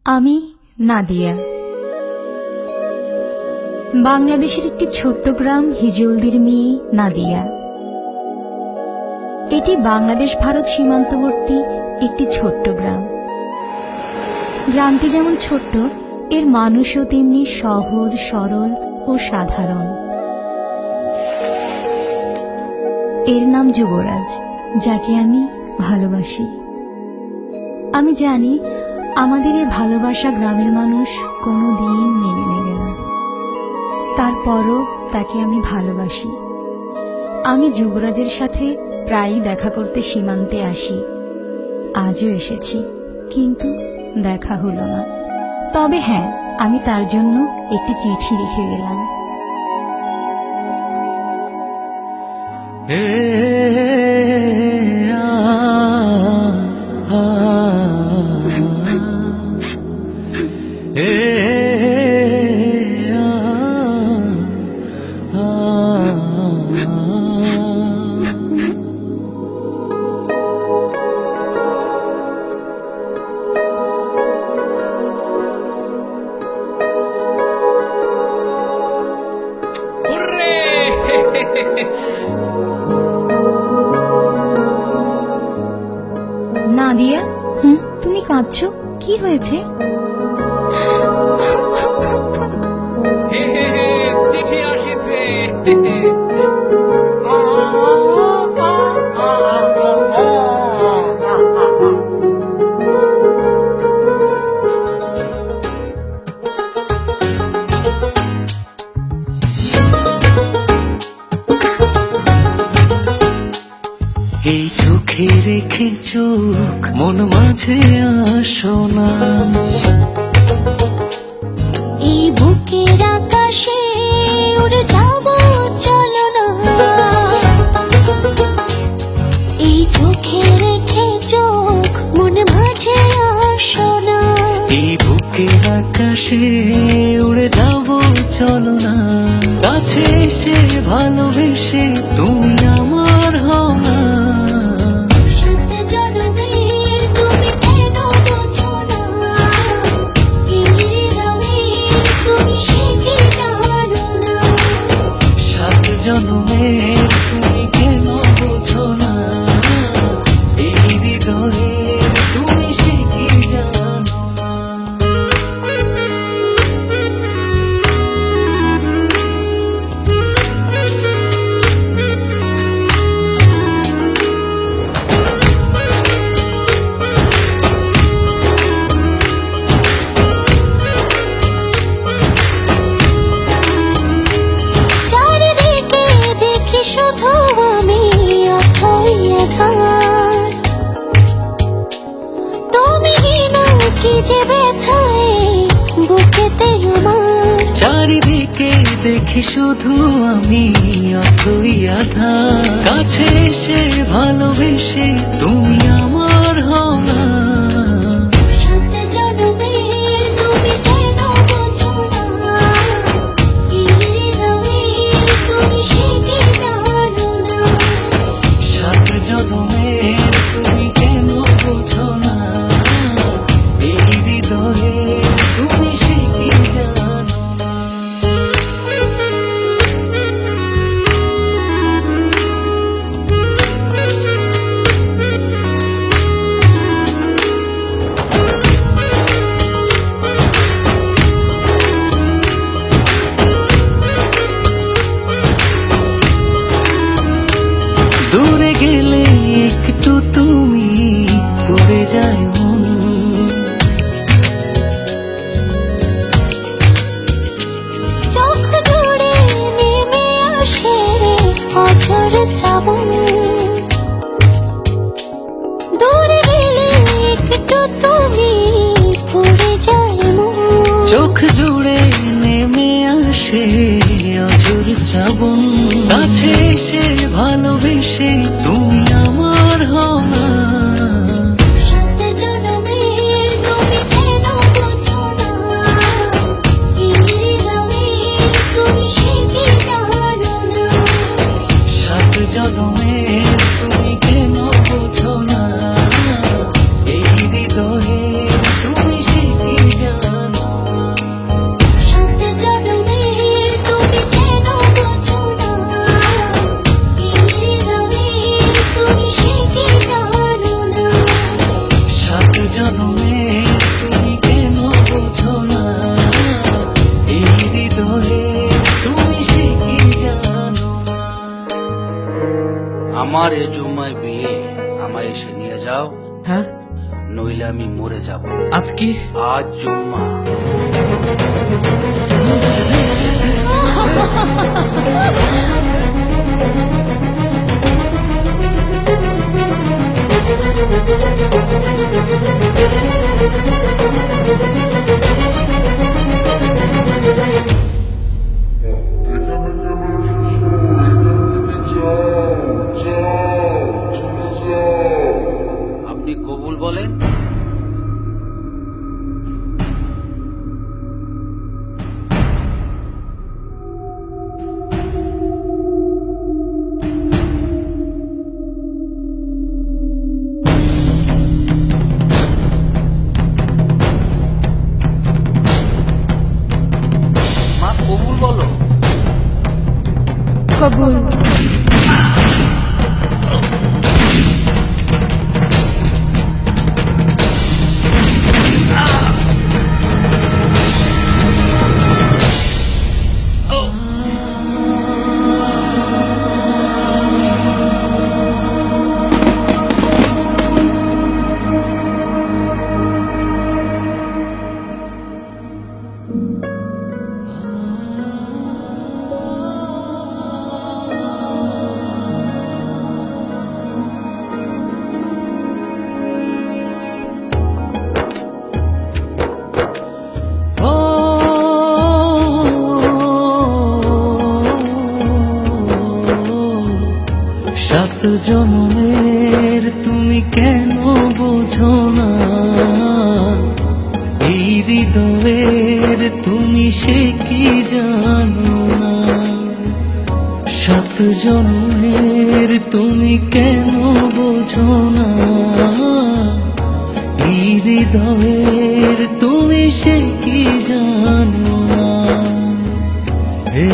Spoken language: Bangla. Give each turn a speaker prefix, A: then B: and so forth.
A: আমি নাদিয়া। বাংলাদেশের একটি ছোট্ট গ্রাম হিজলদির মেয়ে নাদিয়া। এটি বাংলাদেশ ভারত সীমান্তবর্তী একটি ছোট্ট গ্রাম। গ্রামটি যেমন ছোট্ট, এর মানুষও তেমনি সহজ, সরল ও সাধারণ। এর নাম যুবরাজ, যাকে আমি ভালোবাসি। আমি জানি আমাদের এই ভালোবাসা গ্রামের মানুষ কোনোদিন মেনে নেবে না, তারপরও তাকে আমি ভালোবাসি। আমি যুবরাজের সাথে প্রায়ই দেখা করতে সীমান্তে আসি। আজও এসেছি, কিন্তু দেখা হলো না। তবে হ্যাঁ, আমি তার জন্য একটি চিঠি লিখে গেলাম। নাদিয়া, তুমি কাঁদছো? কি হয়েছে?
B: চিঠি আসছে।
C: এই চোখে রেখে চোখ মন মাঝে আসো না,
D: এই বুকের আকাশে উড়ে যাব, চলো না। এই চোখে রেখে চোখ মন মাঝে আসো না,
C: এই বুকের আকাশে উড়ে যাব, চলো না। কাছে এসে ভালোবেসে তুমি আমার হও না।
D: সাত জনমের তুমি কেন বোঝো না, এই হৃদয়ের তুমি সে কি জানো না।
C: সাত জন্মের তুমি কেন বোঝো না, এই হৃদয়ে তুমি সে কি জানো না।
D: চারিদিকে দেখি শুধু আমি অথই আধার, তুমি না কি যে ব্যথায় বুকেতে আমার।
C: চারিদিকে দেখি শুধু আমি অথই আধার। কাছে এসে ভালোবেসে তুমি আমার হও না।
D: সাত জনমের তুমি কেন বোঝো না, এই হৃদয়ের তুমি সে কি জানো না।
C: সাত জন্মের তুমি কেন বোঝো না, এই হৃদয়ে তুমি সে কি জানো না। দূরে গেলে একটু তুমি পড়ে যায় মন,
D: চোখ জুড়ে নেমে আসে অঝোর শ্রাবণ, দূরে গেলে একটু তুমি পড়ে যায় মন।
C: চোখ জুড়ে নেমে আসে অঝোর শ্রাবণ। কাছে এসে ভালোবেসে তুমি আমার হও না।
D: সাত জনমের তুমি কেন বোঝো না, এই হৃদয়ের তুমি সে কি জানো না।
C: সাত জন্মের তুমি কেন বোঝো না, এই হৃদয়ে তুমি সে কি
E: আমার এ জুম্মায় বিয়ে, আমায় এসে নিয়ে যাও,
B: হ্যাঁ
E: নইলে আমি মরে যাব।
B: আজ কি?
E: আজ জুম্মা। আপনি কবুল বলেন। মা কবুল বলো।
A: কবুল।
C: ও সাত জনমের তুমি কেন বোঝো না, এই হৃদয়ের তুমি সে কি জানো না। সাত জনমের তুমি কেন বোঝো না, এই হৃদয়ের তুমি সে কি জানো না। হে